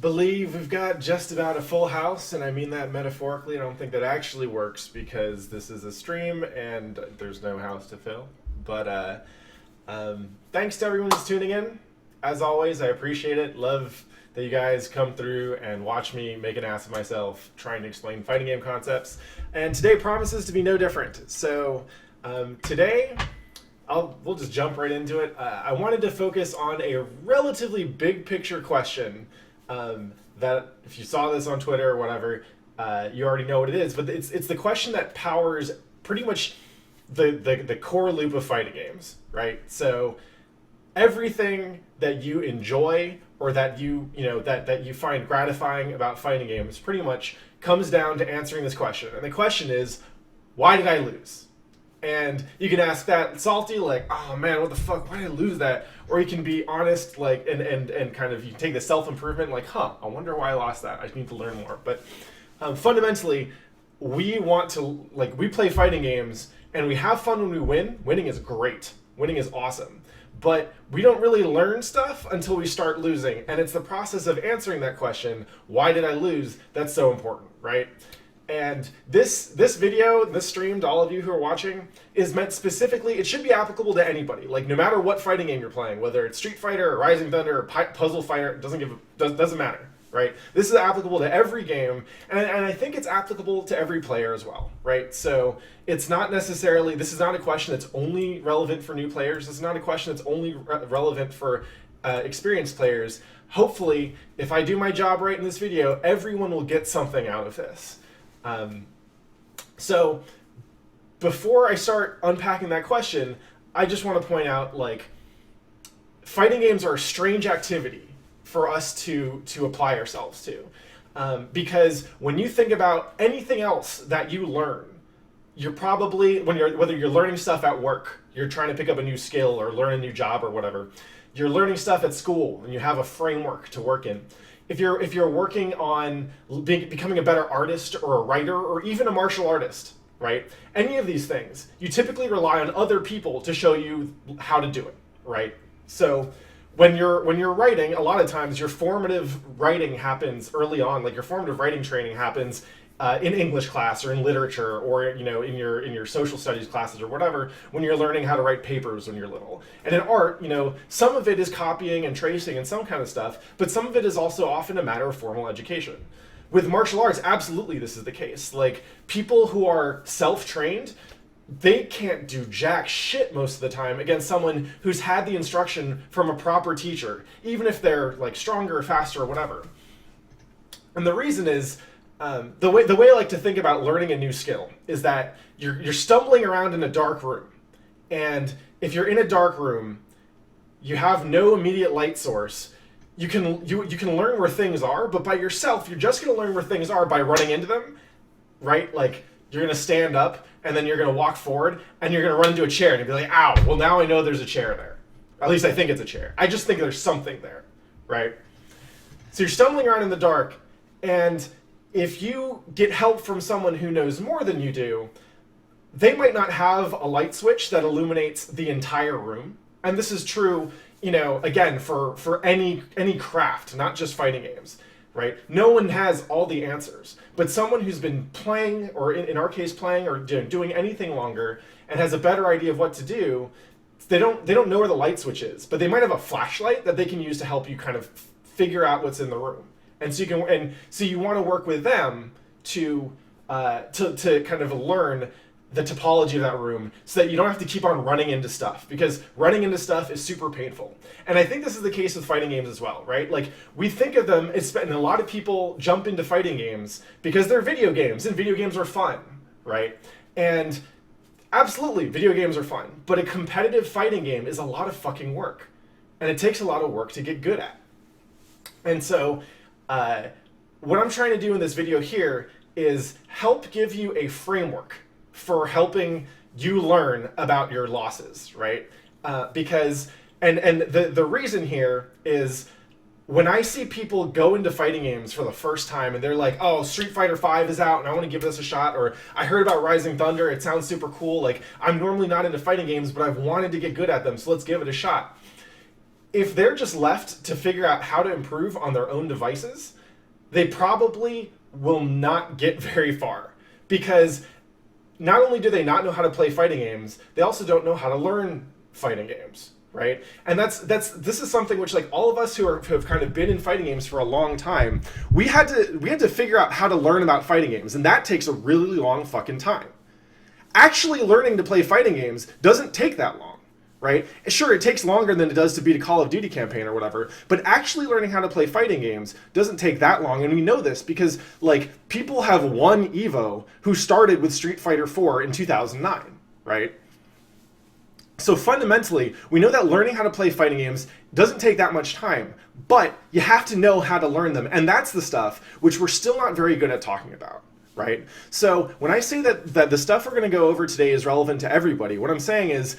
believe we've got just about a full house, and I mean that metaphorically. I don't think that actually works because this is a stream and there's no house to fill. But thanks to everyone who's tuning in. As always, I appreciate it. Love that you guys come through and watch me make an ass of myself trying to explain fighting game concepts. And today promises to be no different. So today, we'll just jump right into it. I wanted to focus on a relatively big picture question that if you saw this on Twitter or whatever, you already know what it is. But it's the question that powers pretty much the core loop of fighting games, right? So everything that you enjoy or that that you find gratifying about fighting games pretty much comes down to answering this question. And the question is, why did I lose? And you can ask that salty, like, oh man, what the fuck, why did I lose that? Or you can be honest, like, and kind of, you take the self-improvement, like, I wonder why I lost that. I need to learn more. But fundamentally, we want to, like, we play fighting games and we have fun when we win. Winning is great. Winning is awesome. But we don't really learn stuff until we start losing. And it's the process of answering that question, why did I lose, that's so important, right? And this video, this stream, to all of you who are watching, is meant specifically, it should be applicable to anybody. Like, no matter what fighting game you're playing, whether it's Street Fighter or Rising Thunder or Puzzle Fighter, it doesn't matter, right? This is applicable to every game, and I think it's applicable to every player as well, right? So it's not necessarily, this is not a question that's only relevant for new players. This is not a question that's only relevant for experienced players. Hopefully, if I do my job right in this video, everyone will get something out of this. So before I start unpacking that question, I just want to point out, like, fighting games are a strange activity for us to apply ourselves to. Because when you think about anything else that you learn, you're probably, whether you're learning stuff at work, you're trying to pick up a new skill or learn a new job or whatever, you're learning stuff at school and you have a framework to work in. If you're working on becoming a better artist or a writer or even a martial artist, right? Any of these things, you typically rely on other people to show you how to do it, right? So when you're writing, a lot of times your formative writing happens early on. Like, your formative writing training happens in English class or in literature or in your social studies classes or whatever, when you're learning how to write papers when you're little. And in art, some of it is copying and tracing and some kind of stuff, but some of it is also often a matter of formal education. With martial arts, absolutely this is the case. Like, people who are self-trained, they can't do jack shit most of the time against someone who's had the instruction from a proper teacher, even if they're, like, stronger or faster or whatever. And the reason is, the way I like to think about learning a new skill is that you're stumbling around in a dark room, and if you're in a dark room, you have no immediate light source. You can learn where things are, but by yourself, you're just going to learn where things are by running into them, right? Like, you're going to stand up, and then you're going to walk forward, and you're going to run into a chair, and you'll be like, ow, well, now I know there's a chair there. At least I think it's a chair. I just think there's something there, right? So you're stumbling around in the dark, and if you get help from someone who knows more than you do, they might not have a light switch that illuminates the entire room. And this is true, again, for any craft, not just fighting games, right? No one has all the answers. But someone who's been playing, or in our case playing, or doing anything longer, and has a better idea of what to do, they don't know where the light switch is. But they might have a flashlight that they can use to help you kind of figure out what's in the room. And so you want to work with them to kind of learn the topology of that room so that you don't have to keep on running into stuff, because running into stuff is super painful. And I think this is the case with fighting games as well, right? Like, we think of them, and a lot of people jump into fighting games because they're video games, and video games are fun, right? And absolutely, video games are fun, but a competitive fighting game is a lot of fucking work, and it takes a lot of work to get good at. And so what I'm trying to do in this video here is help give you a framework for helping you learn about your losses, right? Because the reason here is, when I see people go into fighting games for the first time and they're like, oh, Street Fighter V is out and I want to give this a shot, or I heard about Rising Thunder, it sounds super cool, like, I'm normally not into fighting games, but I've wanted to get good at them, so let's give it a shot. if they're just left to figure out how to improve on their own devices, they probably will not get very far, because not only do they not know how to play fighting games, they also don't know how to learn fighting games, right? And this is something which, like, all of us who have kind of been in fighting games for a long time, we had to figure out how to learn about fighting games, and that takes a really long fucking time. Actually learning to play fighting games doesn't take that long, right? Sure, it takes longer than it does to beat a Call of Duty campaign or whatever, but actually learning how to play fighting games doesn't take that long, and we know this because, like, people have won EVO who started with Street Fighter 4 in 2009, right? So fundamentally, we know that learning how to play fighting games doesn't take that much time, but you have to know how to learn them, and that's the stuff which we're still not very good at talking about, right? So when I say that the stuff we're going to go over today is relevant to everybody, what I'm saying is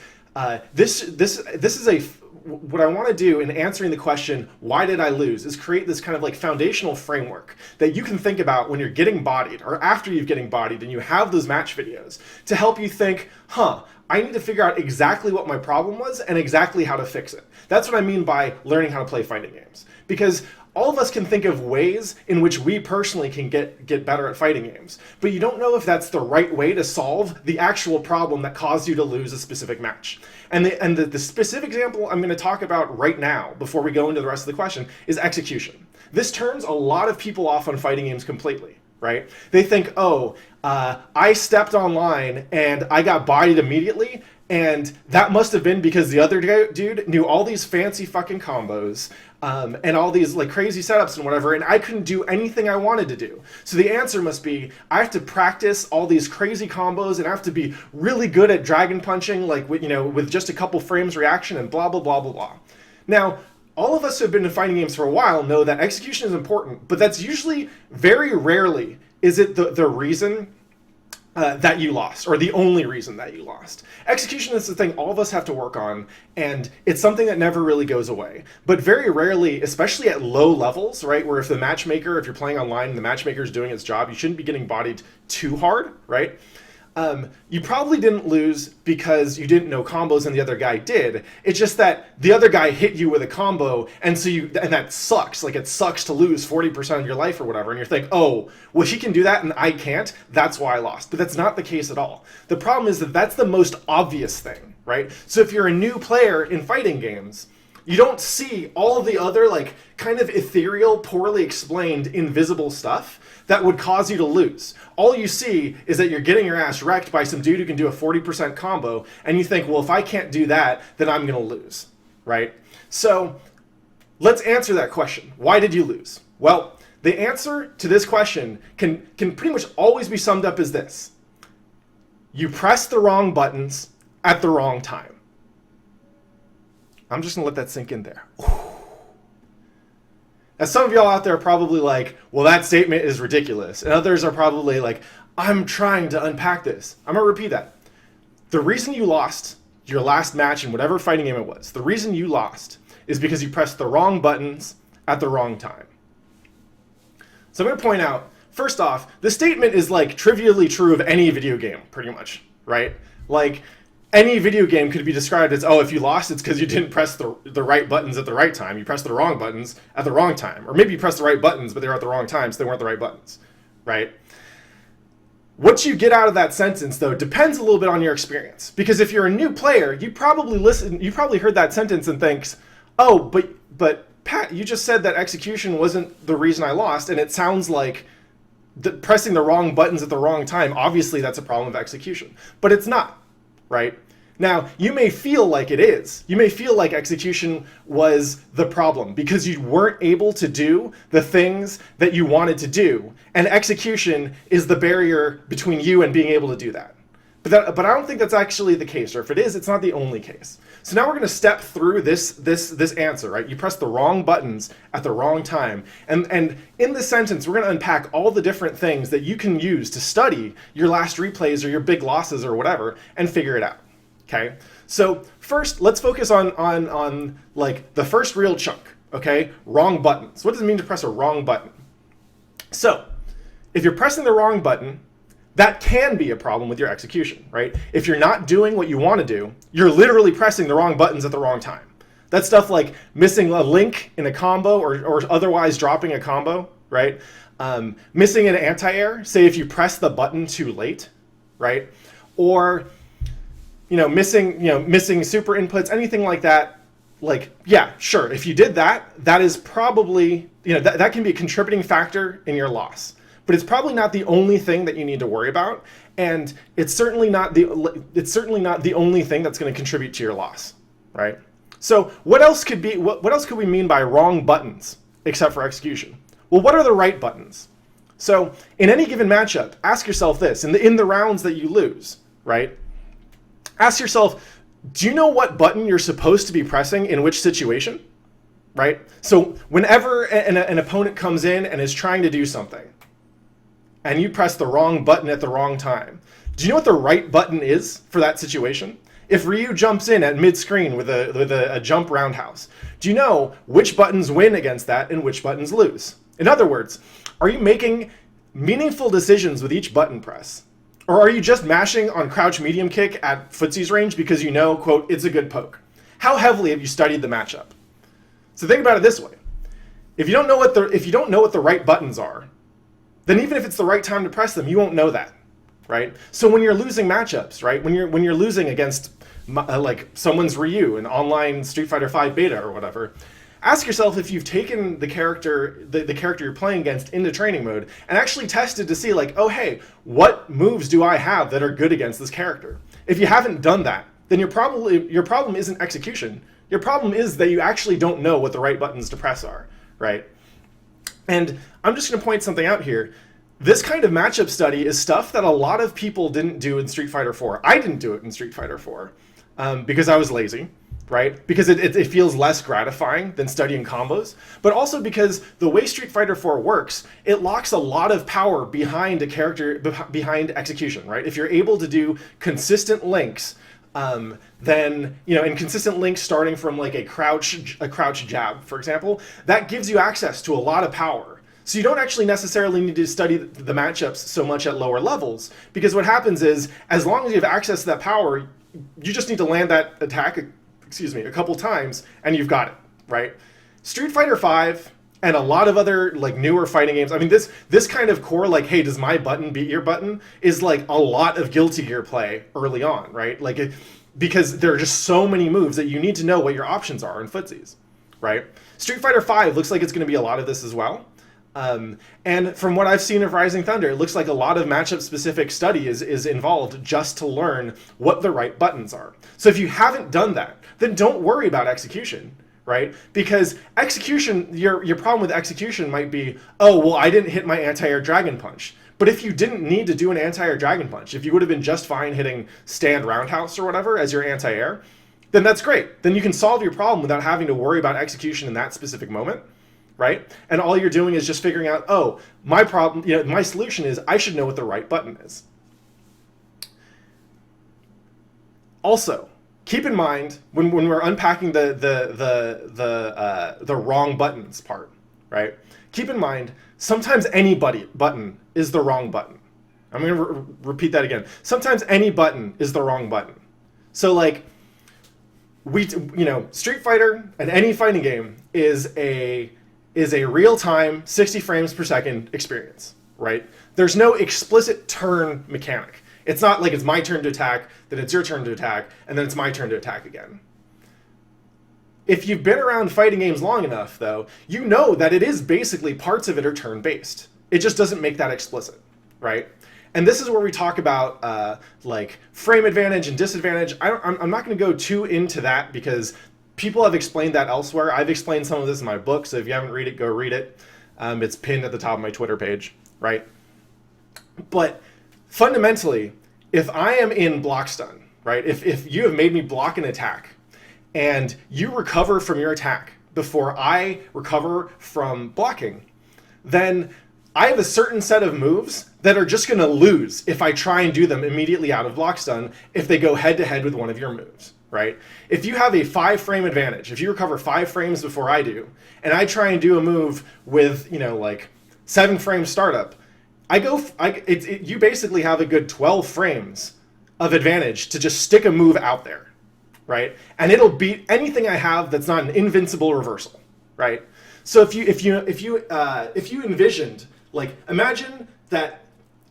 this is what I want to do in answering the question, why did I lose, is create this kind of like foundational framework that you can think about when you're getting bodied or after you've getting bodied and you have those match videos to help you think, I need to figure out exactly what my problem was and exactly how to fix it. That's what I mean by learning how to play fighting games. Because all of us can think of ways in which we personally can get better at fighting games, but you don't know if that's the right way to solve the actual problem that caused you to lose a specific match. And the specific example I'm going to talk about right now, before we go into the rest of the question, is execution. This turns a lot of people off on fighting games completely, right? They think, I stepped online and I got bodied immediately, and that must have been because the other dude knew all these fancy fucking combos, and all these like crazy setups and whatever, and I couldn't do anything I wanted to do. So the answer must be, I have to practice all these crazy combos and I have to be really good at dragon punching, like with just a couple frames reaction and blah, blah, blah, blah, blah. Now, all of us who have been in fighting games for a while know that execution is important, but that's usually, very rarely, is it the reason that you lost, or the only reason that you lost. Execution is the thing all of us have to work on, and it's something that never really goes away. But very rarely, especially at low levels, right, where if you're playing online and the matchmaker is doing its job, you shouldn't be getting bodied too hard, right? You probably didn't lose because you didn't know combos and the other guy did. It's just that the other guy hit you with a combo, and that sucks. Like, it sucks to lose 40% of your life or whatever, and you're thinking, oh, well, he can do that and I can't, that's why I lost. But that's not the case at all. The problem is that that's the most obvious thing, right? So if you're a new player in fighting games, you don't see all of the other, like, kind of ethereal, poorly explained, invisible stuff that would cause you to lose. All you see is that you're getting your ass wrecked by some dude who can do a 40% combo, and you think, well, if I can't do that, then I'm going to lose, right? So let's answer that question. Why did you lose? Well, the answer to this question can pretty much always be summed up as this. You pressed the wrong buttons at the wrong time. I'm just going to let that sink in there. Now, some of y'all out there are probably like, well, that statement is ridiculous. And others are probably like, I'm trying to unpack this. I'm going to repeat that. The reason you lost your last match in whatever fighting game it was, the reason you lost is because you pressed the wrong buttons at the wrong time. So I'm going to point out, first off, the statement is like trivially true of any video game, pretty much, right? Like, any video game could be described as, if you lost, it's because you didn't press the right buttons at the right time. You pressed the wrong buttons at the wrong time. Or maybe you pressed the right buttons, but they were at the wrong time, so they weren't the right buttons, right? What you get out of that sentence, though, depends a little bit on your experience. Because if you're a new player, you probably heard that sentence and thinks, but Pat, you just said that execution wasn't the reason I lost, and it sounds like pressing the wrong buttons at the wrong time, obviously that's a problem of execution. But it's not. Right? Now, you may feel like it is. You may feel like execution was the problem because you weren't able to do the things that you wanted to do, and execution is the barrier between you and being able to do that. But I don't think that's actually the case, or if it is, it's not the only case. So now we're going to step through this answer, right? You pressed the wrong buttons at the wrong time. And in this sentence, we're going to unpack all the different things that you can use to study your last replays or your big losses or whatever and figure it out, okay? So first, let's focus on like the first real chunk, okay? Wrong buttons. What does it mean to press a wrong button? So if you're pressing the wrong button, that can be a problem with your execution, right? If you're not doing what you want to do, you're literally pressing the wrong buttons at the wrong time. That's stuff like missing a link in a combo or otherwise dropping a combo, right? Missing an anti-air, say if you press the button too late, right? Or missing super inputs, anything like that. Like, yeah, sure. If you did that, that is probably, that can be a contributing factor in your loss. But it's probably not the only thing that you need to worry about, and it's certainly not the only thing that's going to contribute to your loss, right? So what else could we mean by wrong buttons except for execution? Well, what are the right buttons? So in any given matchup, ask yourself this, in the rounds that you lose, right? Ask yourself, do you know what button you're supposed to be pressing in which situation, right? So whenever an opponent comes in and is trying to do something, and you press the wrong button at the wrong time, do you know what the right button is for that situation? If Ryu jumps in at mid-screen with a jump roundhouse, do you know which buttons win against that and which buttons lose? In other words, are you making meaningful decisions with each button press? Or are you just mashing on crouch medium kick at footsie's range because you know, quote, it's a good poke? How heavily have you studied the matchup? So think about it this way. If you don't know what the right buttons are, then even if it's the right time to press them, you won't know that, right? So when you're losing matchups, right? When you're losing against like someone's Ryu in online Street Fighter V beta or whatever, ask yourself if you've taken the character you're playing against into training mode and actually tested to see like, oh hey, what moves do I have that are good against this character? If you haven't done that, then your problem isn't execution. Your problem is that you actually don't know what the right buttons to press are, right? And I'm just going to point something out here. This kind of matchup study is stuff that a lot of people didn't do in Street Fighter 4. I didn't do it in Street Fighter 4 because I was lazy, right? Because it feels less gratifying than studying combos, but also because the way Street Fighter 4 works, it locks a lot of power behind a character, behind execution, right? If you're able to do consistent links, then, and consistent links starting from like a crouch jab, for example, that gives you access to a lot of power. So you don't actually necessarily need to study the matchups so much at lower levels, because what happens is, as long as you have access to that power, you just need to land that attack, a couple times, and you've got it, right? Street Fighter V and a lot of other like newer fighting games, I mean, this kind of core, like, hey, does my button beat your button, is like a lot of Guilty Gear play early on, right? Like, because there are just so many moves that you need to know what your options are in footsies, right? Street Fighter V looks like it's going to be a lot of this as well. And from what I've seen of Rising Thunder, it looks like a lot of matchup-specific study is involved just to learn what the right buttons are. So if you haven't done that, then don't worry about execution, right? Because execution, your problem with execution might be, oh, well, I didn't hit my anti-air dragon punch. But if you didn't need to do an anti-air dragon punch, if you would have been just fine hitting stand roundhouse or whatever as your anti-air, then that's great. Then you can solve your problem without having to worry about execution in that specific moment, right? And all you're doing is just figuring out, oh, my problem, my solution is I should know what the right button is. Also, keep in mind when we're unpacking the wrong buttons part, right? Keep in mind, sometimes any button is the wrong button. I'm going to repeat that again. Sometimes any button is the wrong button. So like, Street Fighter and any fighting game is a real-time 60 frames per second experience, right? There's no explicit turn mechanic. It's not like it's my turn to attack, then it's your turn to attack, and then it's my turn to attack again. If you've been around fighting games long enough, though, you know that it is basically parts of it are turn-based. It just doesn't make that explicit, right? And this is where we talk about like frame advantage and disadvantage. I'm not going to go too into that because people have explained that elsewhere. I've explained some of this in my book, so if you haven't read it, go read it. It's pinned at the top of my Twitter page, right? But fundamentally, if I am in block stun, right? If you have made me block an attack, and you recover from your attack before I recover from blocking, then I have a certain set of moves that are just going to lose if I try and do them immediately out of block stun if they go head-to-head with one of your moves, right? If you have a 5-frame advantage, if you recover 5 frames before I do, and I try and do a move with, like 7-frame startup, you basically have a good 12 frames of advantage to just stick a move out there, right? And it'll beat anything I have that's not an invincible reversal, right? So if you envisioned, like, imagine that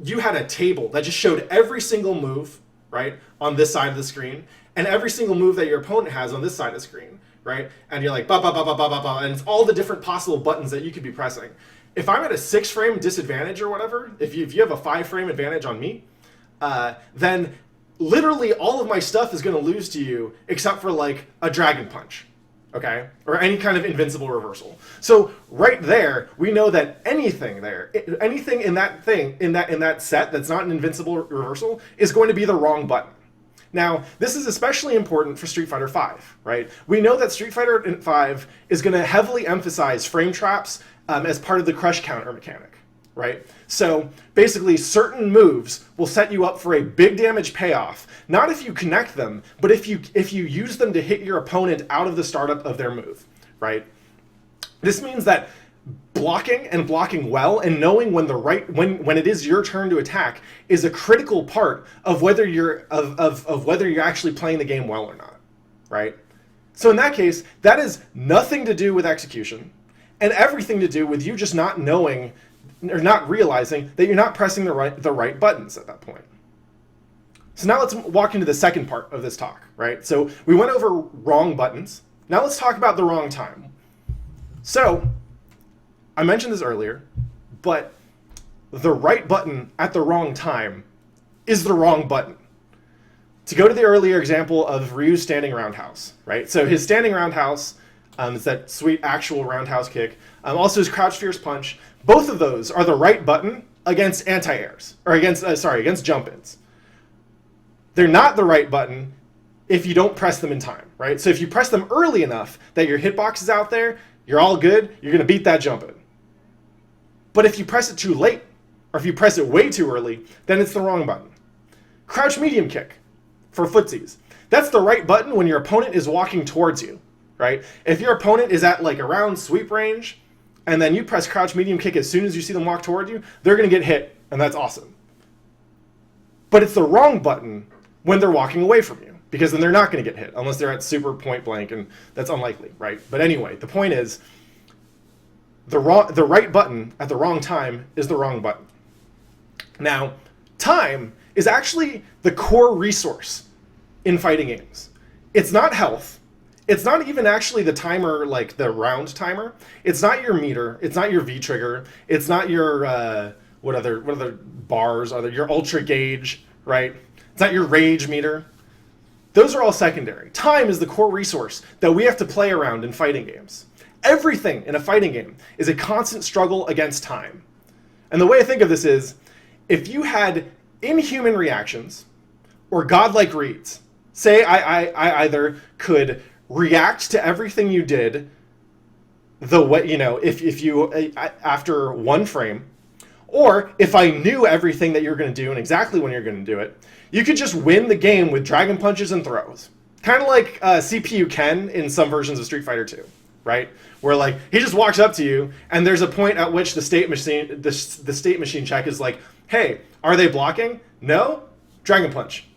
you had a table that just showed every single move, right, on this side of the screen, and every single move that your opponent has on this side of the screen, right? And you're like, ba ba ba ba ba ba ba, and it's all the different possible buttons that you could be pressing. If I'm at a 6-frame disadvantage or whatever, if you have a 5-frame advantage on me, then literally all of my stuff is going to lose to you except for like a dragon punch, okay? Or any kind of invincible reversal. So right there, we know that anything in that set that's not an invincible reversal is going to be the wrong button. Now, this is especially important for Street Fighter V, right? We know that Street Fighter V is going to heavily emphasize frame traps as part of the crush counter mechanic, right? So basically, certain moves will set you up for a big damage payoff, not if you connect them, but if you use them to hit your opponent out of the startup of their move, right? This means that blocking and blocking well and knowing when when it is your turn to attack is a critical part of whether you're whether you're actually playing the game well or not, right? So in that case, that is nothing to do with execution and everything to do with you just not knowing or not realizing that you're not pressing the right buttons at that point. So now let's walk into the second part of this talk, right? So we went over wrong buttons. Now let's talk about the wrong time. So I mentioned this earlier, but the right button at the wrong time is the wrong button. To go to the earlier example of Ryu's standing roundhouse, right? So his standing roundhouse is that sweet actual roundhouse kick. Also his crouch fierce punch. Both of those are the right button against anti-airs, or against jump-ins. They're not the right button if you don't press them in time, right? So if you press them early enough that your hitbox is out there, you're all good, you're gonna beat that jump-in. But if you press it too late, or if you press it way too early, then it's the wrong button. Crouch medium kick for footsies. That's the right button when your opponent is walking towards you, right? If your opponent is at like around sweep range, and then you press crouch medium kick as soon as you see them walk toward you, they're gonna get hit, and that's awesome. But it's the wrong button when they're walking away from you, because then they're not gonna get hit, unless they're at super point blank, and that's unlikely, right? But anyway, the point is, the right button at the wrong time is the wrong button. Now, time is actually the core resource in fighting games. It's not health. It's not even actually the timer, like the round timer. It's not your meter. It's not your V trigger. It's not your what other bars are there? Your ultra gauge, right? It's not your rage meter. Those are all secondary. Time is the core resource that we have to play around in fighting games. Everything in a fighting game is a constant struggle against time. And the way I think of this is, if you had inhuman reactions or godlike reads, say I either could react to everything you did the way, if you after one frame, or if I knew everything that you're going to do and exactly when you're going to do it, you could just win the game with dragon punches and throws. Kind of like CPU Ken in some versions of Street Fighter 2, right? Where like he just walks up to you, and there's a point at which the state machine check is like, hey, are they blocking? No? Dragon punch.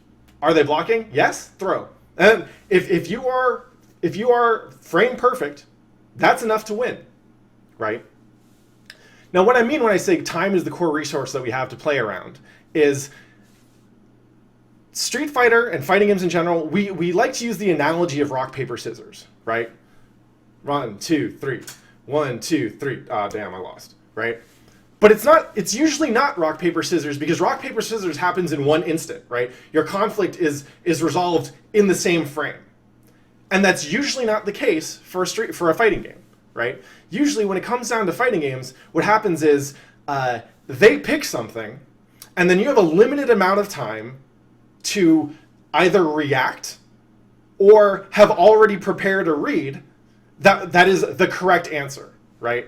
Are they blocking? Yes? Throw. And if you are frame perfect, that's enough to win, right? Now, what I mean when I say time is the core resource that we have to play around is Street Fighter and fighting games in general, we like to use the analogy of rock, paper, scissors, right? 1, 2, 3. 1, 2, 3. Ah, damn, I lost, right? But it's usually not rock, paper, scissors, because rock, paper, scissors happens in one instant, right? Your conflict is resolved in the same frame. And that's usually not the case for a fighting game, right? Usually when it comes down to fighting games, what happens is they pick something, and then you have a limited amount of time to either react or have already prepared a read that is the correct answer, right?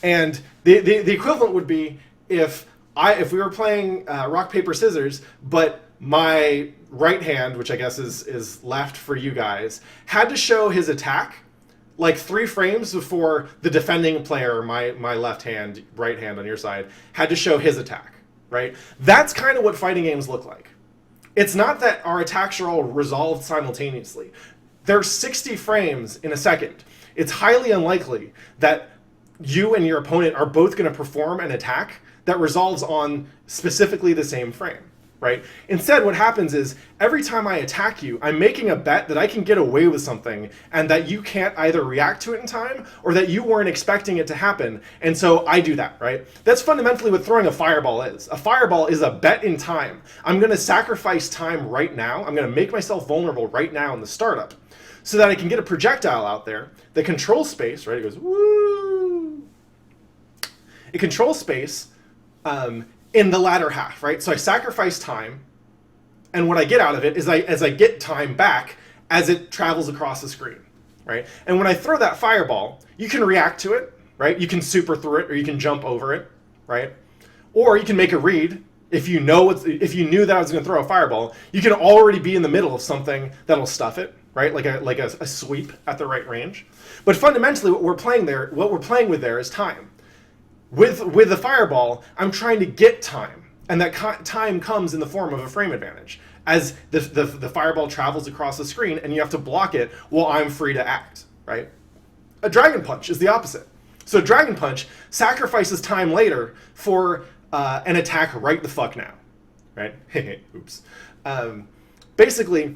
And the equivalent would be if we were playing rock, paper, scissors, but my right hand, which I guess is left for you guys, had to show his attack like 3 frames before the defending player, my left hand, right hand on your side, had to show his attack, right? That's kind of what fighting games look like. It's not that our attacks are all resolved simultaneously. there's 60 frames in a second. It's highly unlikely that you and your opponent are both going to perform an attack that resolves on specifically the same frame, right? Instead, what happens is every time I attack you, I'm making a bet that I can get away with something and that you can't either react to it in time or that you weren't expecting it to happen. And so I do that, right? That's fundamentally what throwing a fireball is. A fireball is a bet in time. I'm going to sacrifice time right now. I'm going to make myself vulnerable right now in the startup so that I can get a projectile out there that controls space, right? It goes, woo! It controls space in the latter half, right? So I sacrifice time, and what I get out of it is as I get time back as it travels across the screen, right? And when I throw that fireball, you can react to it, right? You can super through it, or you can jump over it, right? Or you can make a read. If you knew that I was going to throw a fireball, you can already be in the middle of something that'll stuff it, right? Like a sweep at the right range. But fundamentally, what we're playing with there is time. With the fireball, I'm trying to get time, and that time comes in the form of a frame advantage as the fireball travels across the screen, and you have to block it while I'm free to act, right? A Dragon Punch is the opposite. So Dragon Punch sacrifices time later for an attack right the fuck now, right? Oops. Basically,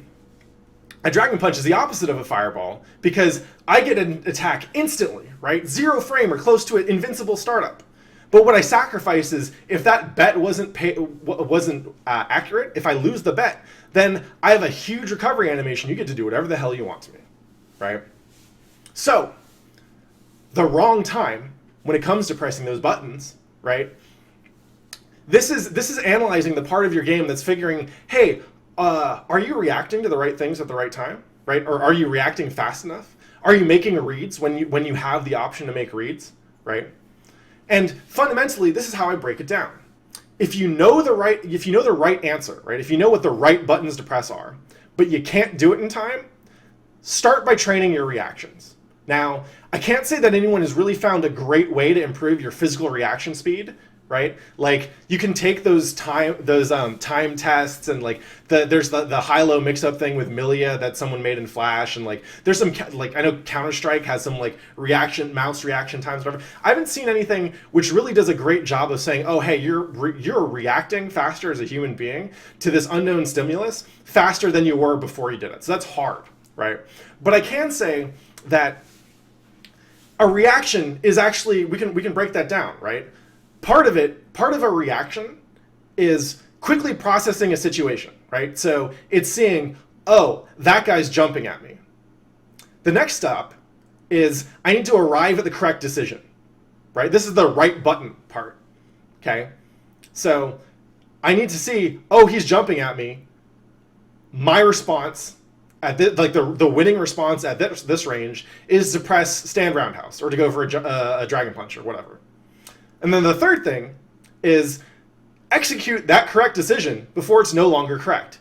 a Dragon Punch is the opposite of a fireball because I get an attack instantly, right? 0 frame or close to it, invincible startup. But what I sacrifice is if that bet wasn't accurate, if I lose the bet, then I have a huge recovery animation. You get to do whatever the hell you want to me, right? So, the wrong time when it comes to pressing those buttons, right? This is analyzing the part of your game that's figuring, hey, are you reacting to the right things at the right time, right? Or are you reacting fast enough? Are you making reads when you have the option to make reads, right? And fundamentally, this is how I break it down. If you know the right answer, right? If you know what the right buttons to press are, but you can't do it in time, start by training your reactions. Now, I can't say that anyone has really found a great way to improve your physical reaction speed, right? Like you can take those time tests, and like there's the high-low mix-up thing with Milia that someone made in Flash, and like there's some like I know Counter-Strike has some like mouse reaction times, whatever. I haven't seen anything which really does a great job of saying, oh hey, you're reacting faster as a human being to this unknown stimulus faster than you were before you did it. So that's hard, right? But I can say that a reaction is actually we can break that down, right? Part of a reaction is quickly processing a situation, right? So it's seeing, oh, that guy's jumping at me. The next step is I need to arrive at the correct decision, right? This is the right button part, okay? So I need to see, oh, he's jumping at me. My response at the winning response at this range is to press stand roundhouse or to go for a dragon punch or whatever. And then the third thing is execute that correct decision before it's no longer correct.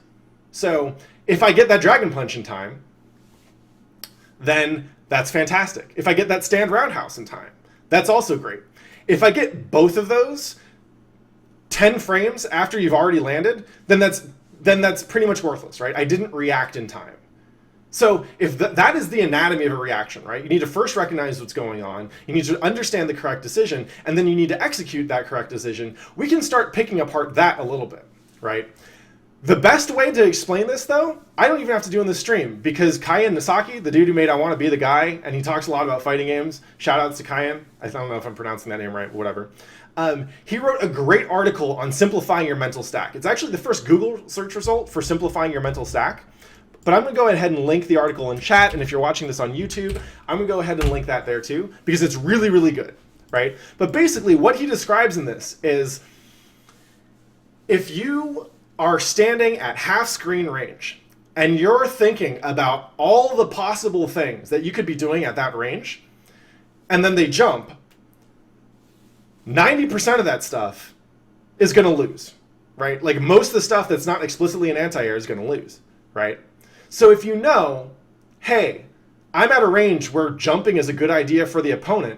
So if I get that dragon punch in time, then that's fantastic. If I get that stand roundhouse in time, that's also great. If I get both of those 10 frames after you've already landed, then that's pretty much worthless, right? I didn't react in time. So if that is the anatomy of a reaction, right? You need to first recognize what's going on. You need to understand the correct decision, and then you need to execute that correct decision. We can start picking apart that a little bit, right? The best way to explain this, though, I don't even have to do in the stream, because Kyan Nisaki, the dude who made I Want to Be the Guy, and he talks a lot about fighting games. Shout outs to Kyan. I don't know if I'm pronouncing that name right, but whatever. He wrote a great article on simplifying your mental stack. It's actually the first Google search result for simplifying your mental stack. But I'm going to go ahead and link the article in chat, and if you're watching this on YouTube, I'm going to go ahead and link that there too, because it's really, really good, right? But basically, what he describes in this is if you are standing at half screen range, and you're thinking about all the possible things that you could be doing at that range, and then they jump, 90% of that stuff is going to lose, right? Like most of the stuff that's not explicitly an anti-air is going to lose, right? So if you know, hey, I'm at a range where jumping is a good idea for the opponent,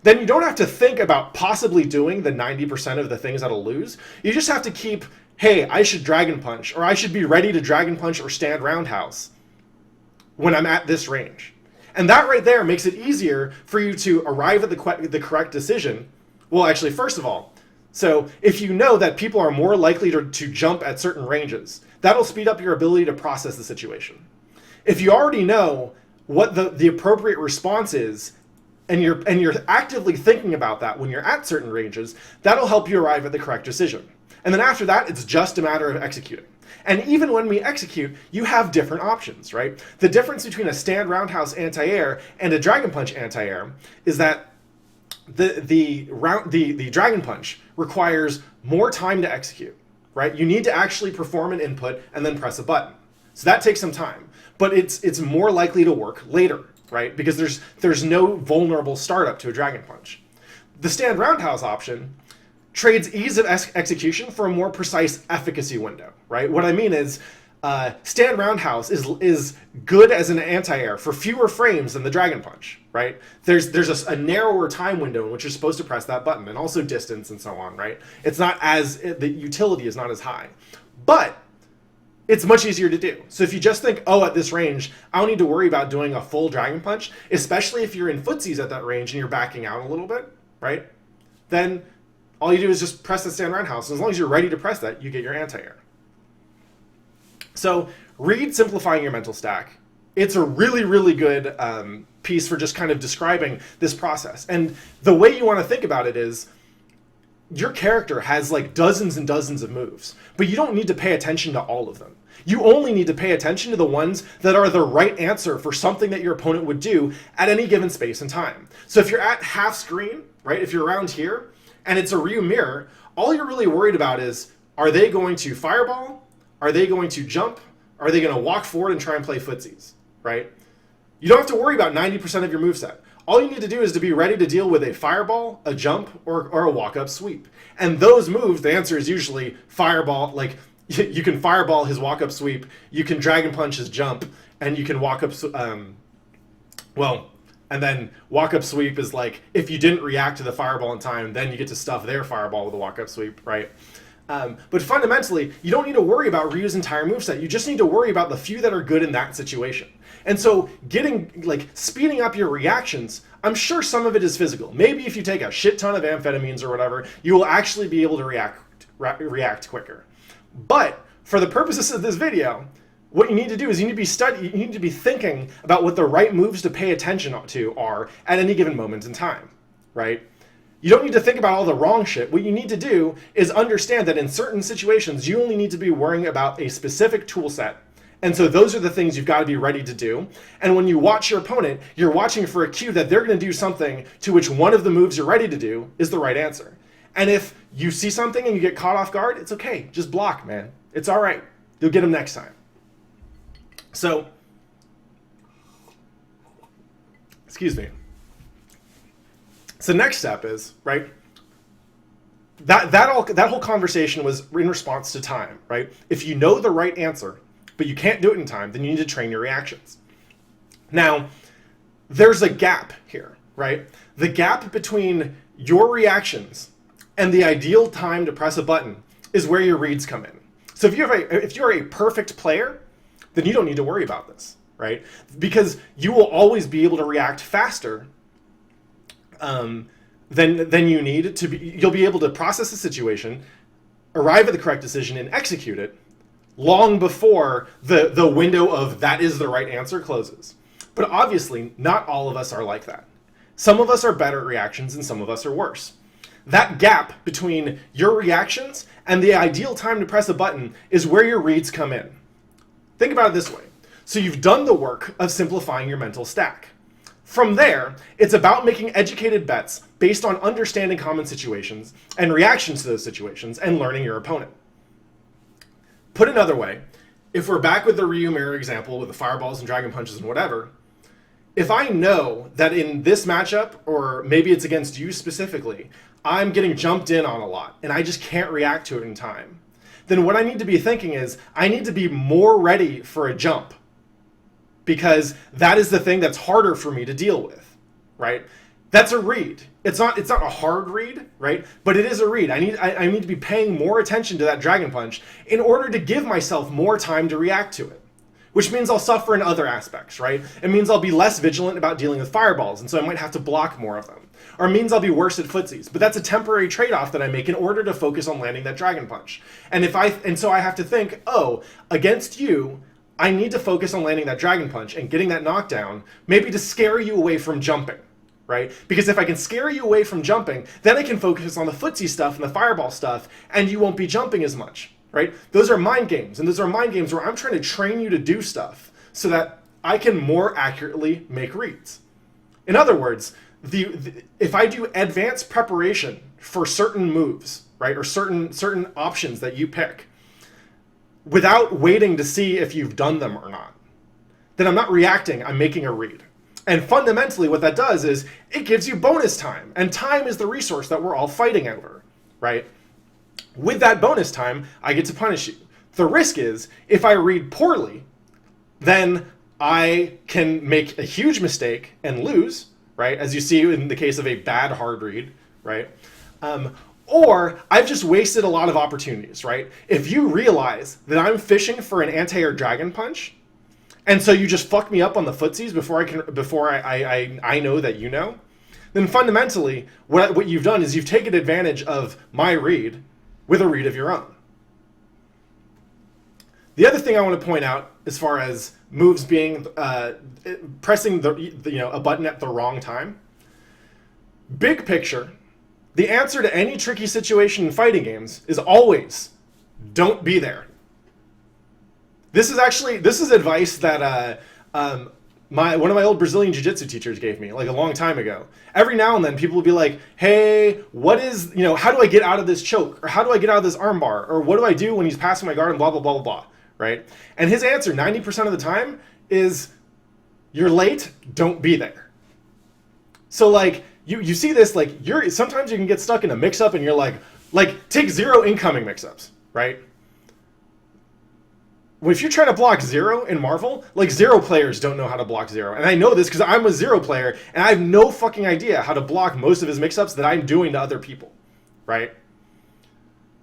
then you don't have to think about possibly doing the 90% of the things that'll lose. You just have to keep, hey, I should dragon punch, or I should be ready to dragon punch or stand roundhouse when I'm at this range. And that right there makes it easier for you to arrive at the correct decision. Well, actually, first of all, so if you know that people are more likely to jump at certain ranges, that'll speed up your ability to process the situation. If you already know what the appropriate response is, and you're actively thinking about that when you're at certain ranges, that'll help you arrive at the correct decision. And then after that, it's just a matter of executing. And even when we execute, you have different options, right? The difference between a stand roundhouse anti-air and a dragon punch anti-air is that the dragon punch requires more time to execute, right? You need to actually perform an input and then press a button. So that takes some time, but it's more likely to work later, right? Because there's no vulnerable startup to a dragon punch. The stand roundhouse option trades ease of execution for a more precise efficacy window, right? What I mean is, stand roundhouse is good as an anti-air for fewer frames than the dragon punch, right? There's a narrower time window in which you're supposed to press that button, and also distance and so on, right? It's not the utility is not as high, but it's much easier to do. So if you just think, oh, at this range, I don't need to worry about doing a full dragon punch, especially if you're in footsies at that range and you're backing out a little bit, right? Then all you do is just press the stand roundhouse. As long as you're ready to press that, you get your anti-air. So read Simplifying Your Mental Stack. It's a really, really good piece for just kind of describing this process. And the way you want to think about it is, your character has like dozens and dozens of moves, but you don't need to pay attention to all of them. You only need to pay attention to the ones that are the right answer for something that your opponent would do at any given space and time. So if you're at half screen, right, if you're around here, and it's a Ryu mirror, all you're really worried about is, are they going to fireball? Are they going to jump? Are they going to walk forward and try and play footsies, right? You don't have to worry about 90% of your moveset. All you need to do is to be ready to deal with a fireball, a jump, or a walk-up sweep. And those moves, the answer is usually fireball. Like, you can fireball his walk-up sweep, you can dragon punch his jump, and you can walk up, and then walk-up sweep is like, if you didn't react to the fireball in time, then you get to stuff their fireball with a walk-up sweep, right? But fundamentally, you don't need to worry about Ryu's entire moveset. You just need to worry about the few that are good in that situation. And so speeding up your reactions, I'm sure some of it is physical. Maybe if you take a shit ton of amphetamines or whatever, you will actually be able to react quicker. But for the purposes of this video, what you need to do is you need to be thinking about what the right moves to pay attention to are at any given moment in time, right? You don't need to think about all the wrong shit. What you need to do is understand that in certain situations, you only need to be worrying about a specific tool set. And so those are the things you've got to be ready to do. And when you watch your opponent, you're watching for a cue that they're going to do something to which one of the moves you're ready to do is the right answer. And if you see something and you get caught off guard, it's okay. Just block, man. It's all right. You'll get them next time. So, excuse me. So next step is, right, that whole conversation was in response to time, right? If you know the right answer, but you can't do it in time, then you need to train your reactions. Now, there's a gap here, right? The gap between your reactions and the ideal time to press a button is where your reads come in. So if you're a perfect player, then you don't need to worry about this, right? Because you will always be able to react faster than you need to be. You'll be able to process the situation, arrive at the correct decision, and execute it long before the window of that is the right answer closes. But obviously, not all of us are like that. Some of us are better at reactions and some of us are worse. That gap between your reactions and the ideal time to press a button is where your reads come in. Think about it this way. So you've done the work of simplifying your mental stack. From there, it's about making educated bets based on understanding common situations and reactions to those situations and learning your opponent. Put another way, if we're back with the Ryu mirror example with the fireballs and dragon punches and whatever, if I know that in this matchup, or maybe it's against you specifically, I'm getting jumped in on a lot and I just can't react to it in time, then what I need to be thinking is I need to be more ready for a jump, because that is the thing that's harder for me to deal with, right? That's a read. It's not a hard read, right? But it is a read. I need to be paying more attention to that dragon punch in order to give myself more time to react to it, which means I'll suffer in other aspects, right? It means I'll be less vigilant about dealing with fireballs, and so I might have to block more of them. Or it means I'll be worse at footsies, but that's a temporary trade-off that I make in order to focus on landing that dragon punch. And so I have to think, oh, against you, I need to focus on landing that dragon punch and getting that knockdown, maybe to scare you away from jumping, right? Because if I can scare you away from jumping, then I can focus on the footsie stuff and the fireball stuff, and you won't be jumping as much. Right? Those are mind games, and those are mind games where I'm trying to train you to do stuff so that I can more accurately make reads. In other words, if I do advanced preparation for certain moves, right, or certain options that you pick, without waiting to see if you've done them or not, then I'm not reacting, I'm making a read. And fundamentally what that does is it gives you bonus time, and time is the resource that we're all fighting over, right? With that bonus time, I get to punish you. The risk is, if I read poorly, then I can make a huge mistake and lose, right? As you see in the case of a bad hard read, right? Or I've just wasted a lot of opportunities, right? If you realize that I'm fishing for an anti-air dragon punch, and so you just fuck me up on the footsies before I know that you know, then fundamentally what you've done is you've taken advantage of my read with a read of your own. The other thing I want to point out, as far as moves being pressing a button at the wrong time, big picture, the answer to any tricky situation in fighting games is always don't be there. This is advice that one of my old Brazilian jiu-jitsu teachers gave me like a long time ago. Every now and then people will be like, hey, how do I get out of this choke? Or how do I get out of this armbar? Or what do I do when he's passing my guard and blah, blah, blah, blah, blah, right? And his answer 90% of the time is, you're late, don't be there. So like, you see this, like, sometimes you can get stuck in a mix-up and you're like take 0 incoming mix-ups, right? If you're trying to block 0 in Marvel, like 0 players don't know how to block 0. And I know this because I'm a 0 player and I have no fucking idea how to block most of his mix-ups that I'm doing to other people, right?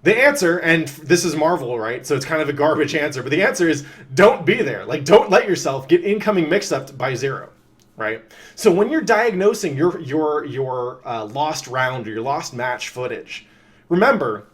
The answer, and this is Marvel, right? So it's kind of a garbage answer, but the answer is don't be there. Like, don't let yourself get incoming mix-up by 0, right? So when you're diagnosing your lost round or your lost match footage, remember,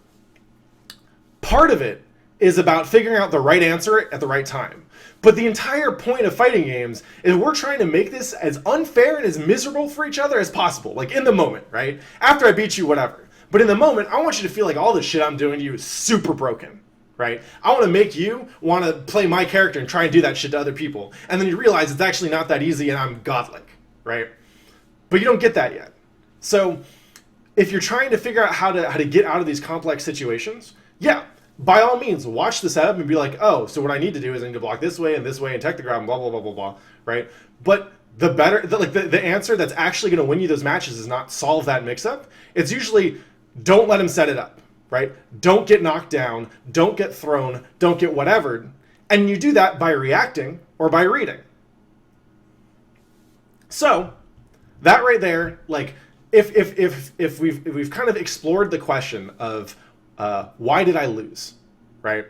part of it is about figuring out the right answer at the right time. But the entire point of fighting games is we're trying to make this as unfair and as miserable for each other as possible. Like in the moment, right? After I beat you, whatever. But in the moment, I want you to feel like all the shit I'm doing to you is super broken, right? I want to make you want to play my character and try and do that shit to other people. And then you realize it's actually not that easy and I'm godlike, right? But you don't get that yet. So if you're trying to figure out how to get out of these complex situations, yeah, by all means, watch the setup and be like, oh, so what I need to do is I need to block this way and tech the grab and blah, blah, blah, blah, blah, right? But the answer that's actually going to win you those matches is not solve that mix-up. It's usually don't let him set it up, right? Don't get knocked down, don't get thrown, don't get whatever. And you do that by reacting or by reading. So that right there, like, if we've kind of explored the question of why did I lose, right?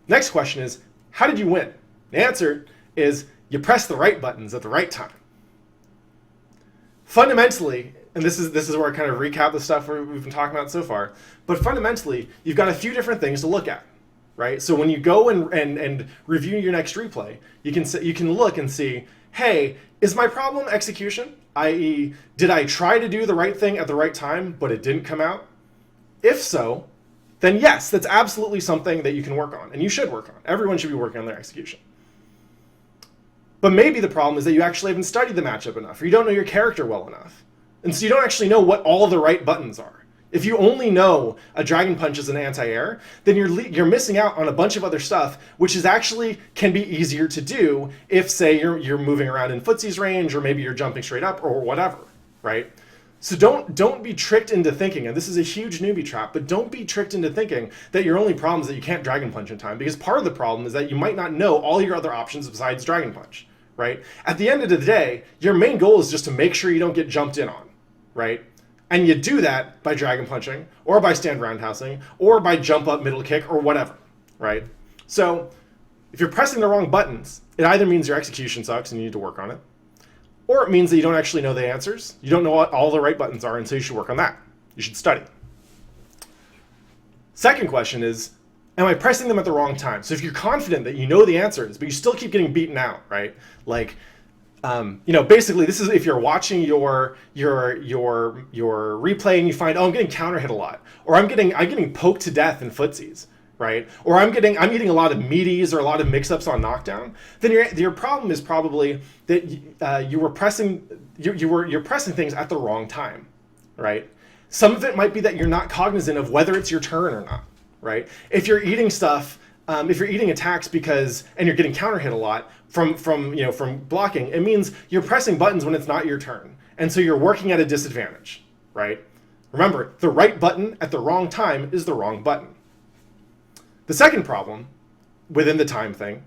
Next question is, how did you win? The answer is you press the right buttons at the right time. Fundamentally, and this is where I kind of recap the stuff we've been talking about so far, but fundamentally, you've got a few different things to look at, right? So when you go and review your next replay, you can look and see, hey, is my problem execution? I.e., did I try to do the right thing at the right time, but it didn't come out? If so, then yes, that's absolutely something that you can work on, and you should work on. Everyone should be working on their execution. But maybe the problem is that you actually haven't studied the matchup enough, or you don't know your character well enough. And so you don't actually know what all the right buttons are. If you only know a dragon punch is an anti-air, then you're missing out on a bunch of other stuff, which is actually can be easier to do if, say, you're moving around in footsie's range, or maybe you're jumping straight up, or whatever, right? So don't be tricked into thinking, and this is a huge newbie trap, but don't be tricked into thinking that your only problem is that you can't dragon punch in time, because part of the problem is that you might not know all your other options besides dragon punch, right? At the end of the day, your main goal is just to make sure you don't get jumped in on, right? And you do that by dragon punching, or by stand roundhousing, or by jump up middle kick, or whatever, right? So If you're pressing the wrong buttons, it either means your execution sucks and you need to work on it, or it means that you don't actually know the answers. You don't know what all the right buttons are, and so you should work on that. You should study. Second question is, am I pressing them at the wrong time? So if you're confident that you know the answers, but you still keep getting beaten out, right? Like, basically this is if you're watching your replay and you find, oh, I'm getting counter hit a lot, or I'm getting poked to death in footsies, right? Or I'm eating a lot of meaties or a lot of mix-ups on knockdown. Then your problem is probably that you're pressing things at the wrong time, right? Some of it might be that you're not cognizant of whether it's your turn or not, right? If you're eating stuff, if you're eating attacks and you're getting counter hit a lot from blocking, it means you're pressing buttons when it's not your turn, and so you're working at a disadvantage, right? Remember, the right button at the wrong time is the wrong button. The second problem within the time thing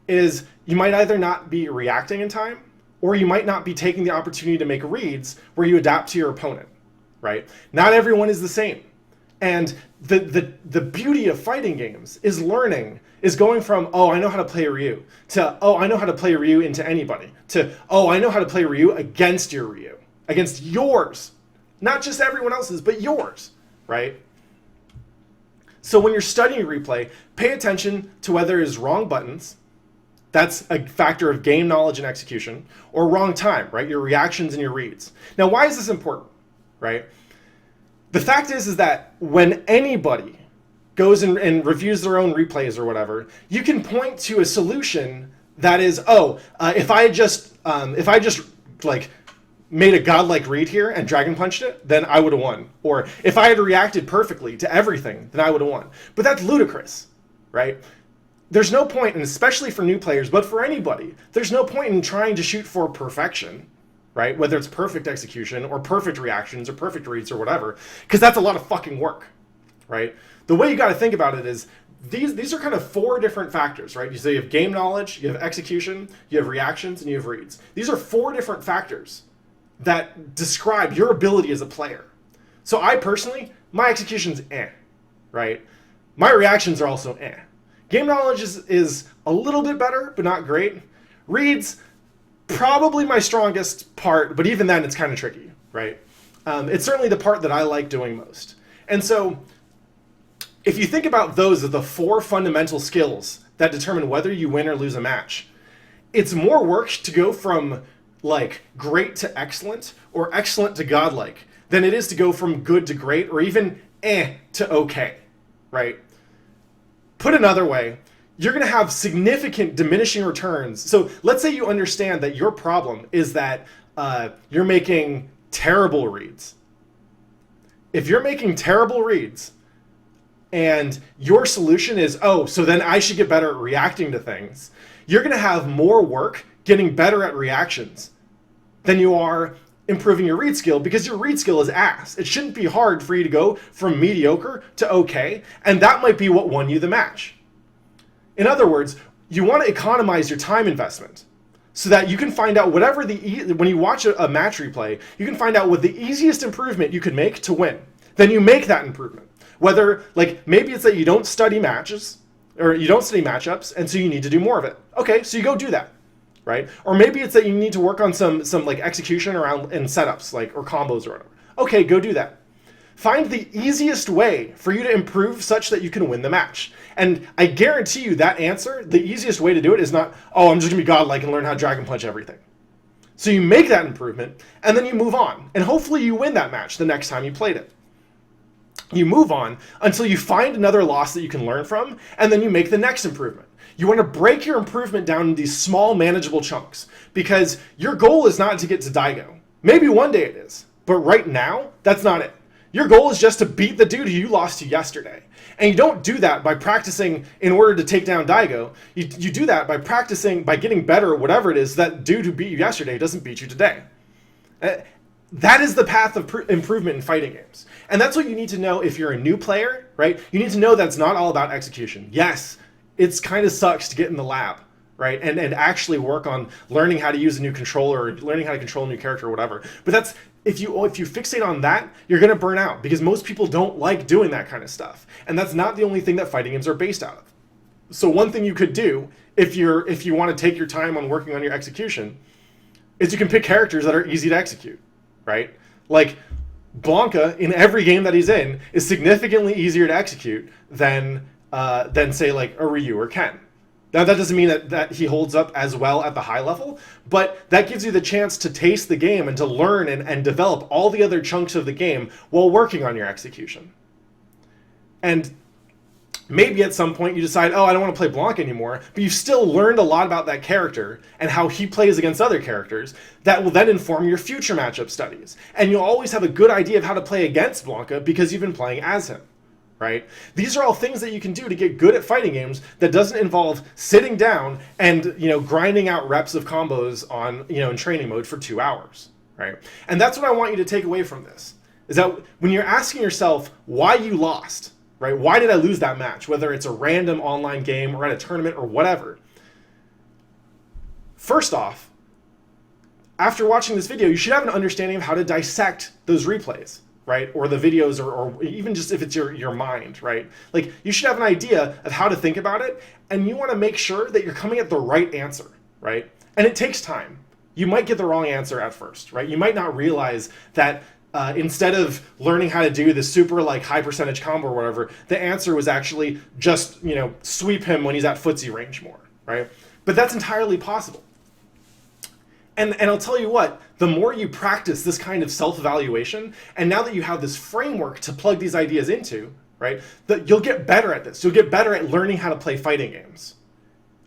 is you might either not be reacting in time, or you might not be taking the opportunity to make reads where you adapt to your opponent, right? Not everyone is the same. And the beauty of fighting games is going from, oh, I know how to play Ryu, to, oh, I know how to play Ryu into anybody, to, oh, I know how to play Ryu against your Ryu, against yours. Not just everyone else's, but yours, right? So when you're studying replay, pay attention to whether it is wrong buttons, that's a factor of game knowledge and execution, or wrong time, right? Your reactions and your reads. Now, why is this important, right? The fact is that when anybody goes and reviews their own replays or whatever, you can point to a solution that is, if I just like made a godlike read here and dragon punched it, then I would have won. Or if I had reacted perfectly to everything, then I would have won. But that's ludicrous, right? There's no point, and especially for new players, but for anybody, there's no point in trying to shoot for perfection, right? Whether it's perfect execution or perfect reactions or perfect reads or whatever, because that's a lot of fucking work, right? The way you got to think about it is these are kind of four different factors, right? So you have game knowledge, you have execution, you have reactions, and you have reads. These are four different factors that describe your ability as a player. So I personally, my execution's right? My reactions are also Game knowledge is a little bit better, but not great. Reads, probably my strongest part, but even then it's kind of tricky, right? It's certainly the part that I like doing most. And so if you think about those as the four fundamental skills that determine whether you win or lose a match, it's more work to go from like great to excellent or excellent to godlike than it is to go from good to great or even to okay, right? Put another way, you're going to have significant diminishing returns. So let's say you understand that your problem is that you're making terrible reads. If you're making terrible reads and your solution is, oh, so then I should get better at reacting to things, you're going to have more work getting better at reactions than you are improving your read skill, because your read skill is ass. It shouldn't be hard for you to go from mediocre to okay, and that might be what won you the match. In other words, you want to economize your time investment so that you can find out whatever when you watch a match replay, you can find out what the easiest improvement you could make to win. Then you make that improvement. Whether, like, maybe it's that you don't study matches, or you don't study matchups, and so you need to do more of it. Okay, so you go do that, right? Or maybe it's that you need to work on some like execution around and setups, like, or combos or whatever. Okay, go do that. Find the easiest way for you to improve such that you can win the match. And I guarantee you that answer, the easiest way to do it is not, oh, I'm just gonna be godlike and learn how to dragon punch everything. So you make that improvement, and then you move on. And hopefully you win that match the next time you played it. You move on until you find another loss that you can learn from, and then you make the next improvement. You want to break your improvement down into these small, manageable chunks, because your goal is not to get to Daigo. Maybe one day it is, but right now, that's not it. Your goal is just to beat the dude who you lost to yesterday. And you don't do that by practicing in order to take down Daigo. You do that by practicing, by getting better at whatever it is that dude who beat you yesterday doesn't beat you today. That is the path of improvement in fighting games. And that's what you need to know if you're a new player, right? You need to know that it's not all about execution. Yes, it's kind of sucks to get in the lab, right? And actually work on learning how to use a new controller, or learning how to control a new character or whatever. But that's, if you fixate on that, you're going to burn out, because most people don't like doing that kind of stuff. And that's not the only thing that fighting games are based out of. So one thing you could do if you want to take your time on working on your execution is you can pick characters that are easy to execute, right? Like Blanca in every game that he's in is significantly easier to execute than say like a Ryu or Ken. Now that doesn't mean that he holds up as well at the high level, but that gives you the chance to taste the game and to learn and develop all the other chunks of the game while working on your execution. And maybe at some point you decide, oh, I don't want to play Blanc anymore, but you've still learned a lot about that character and how he plays against other characters that will then inform your future matchup studies. And you'll always have a good idea of how to play against Blanca because you've been playing as him, right? These are all things that you can do to get good at fighting games that doesn't involve sitting down and, grinding out reps of combos on, in training mode for 2 hours, right? And that's what I want you to take away from this, is that when you're asking yourself why you lost, right? Why did I lose that match? Whether it's a random online game or at a tournament or whatever. First off, after watching this video, you should have an understanding of how to dissect those replays, right? Or the videos, or even just if it's your mind, right? Like you should have an idea of how to think about it, and you want to make sure that you're coming at the right answer, right? And it takes time. You might get the wrong answer at first, right? You might not realize that instead of learning how to do the super like high percentage combo or whatever, the answer was actually just, sweep him when he's at footsie range more, right? But that's entirely possible. And I'll tell you what, the more you practice this kind of self-evaluation, and now that you have this framework to plug these ideas into, right, that you'll get better at this. You'll get better at learning how to play fighting games.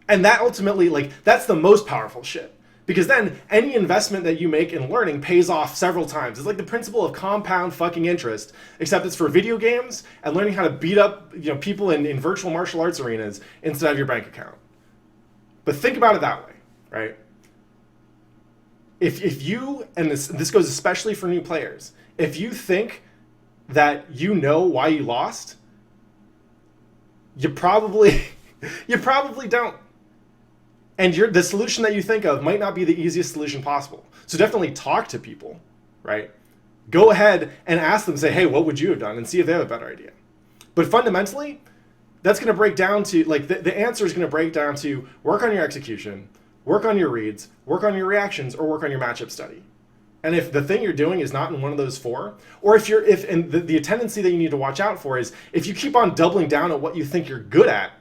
And that ultimately, that's the most powerful shit. Because then any investment that you make in learning pays off several times. It's like the principle of compound fucking interest, except it's for video games and learning how to beat up people in virtual martial arts arenas instead of your bank account. But think about it that way, right? If you, and this goes especially for new players, if you think that you know why you lost, you probably don't. And the solution that you think of might not be the easiest solution possible. So definitely talk to people, right? Go ahead and ask them, say, hey, what would you have done? And see if they have a better idea. But fundamentally, that's going to break down to, the answer is going to break down to work on your execution, work on your reads, work on your reactions, or work on your matchup study. And if the thing you're doing is not in one of those four, or and the tendency that you need to watch out for is if you keep on doubling down at what you think you're good at,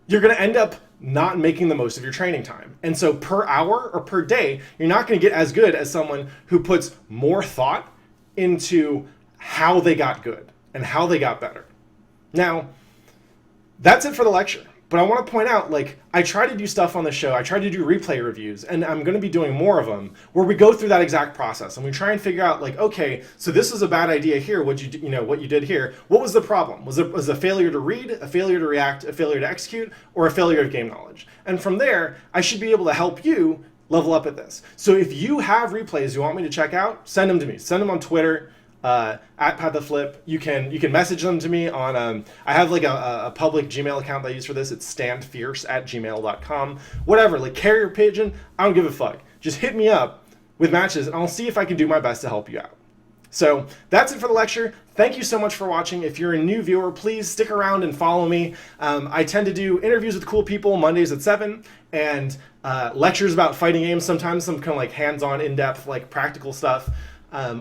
you're going to end up not making the most of your training time. And so per hour or per day, you're not going to get as good as someone who puts more thought into how they got good and how they got better. Now, that's it for the lecture. But I want to point out, I try to do stuff on the show. I try to do replay reviews, and I'm going to be doing more of them where we go through that exact process and we try and figure out, okay, so this is a bad idea here. What you did here? What was the problem? Was it a failure to read, a failure to react, a failure to execute, or a failure of game knowledge? And from there, I should be able to help you level up at this. So if you have replays you want me to check out, send them to me. Send them on Twitter. At pattheflip. You can message them to me on I have a public Gmail account that I use for this. It's standfierce@gmail.com. Whatever, carrier pigeon, I don't give a fuck. Just hit me up with matches and I'll see if I can do my best to help you out. So that's it for the lecture. Thank you so much for watching. If you're a new viewer, please stick around and follow me. I tend to do interviews with cool people Mondays at 7 and lectures about fighting games, sometimes some kind of hands-on, in-depth, practical stuff.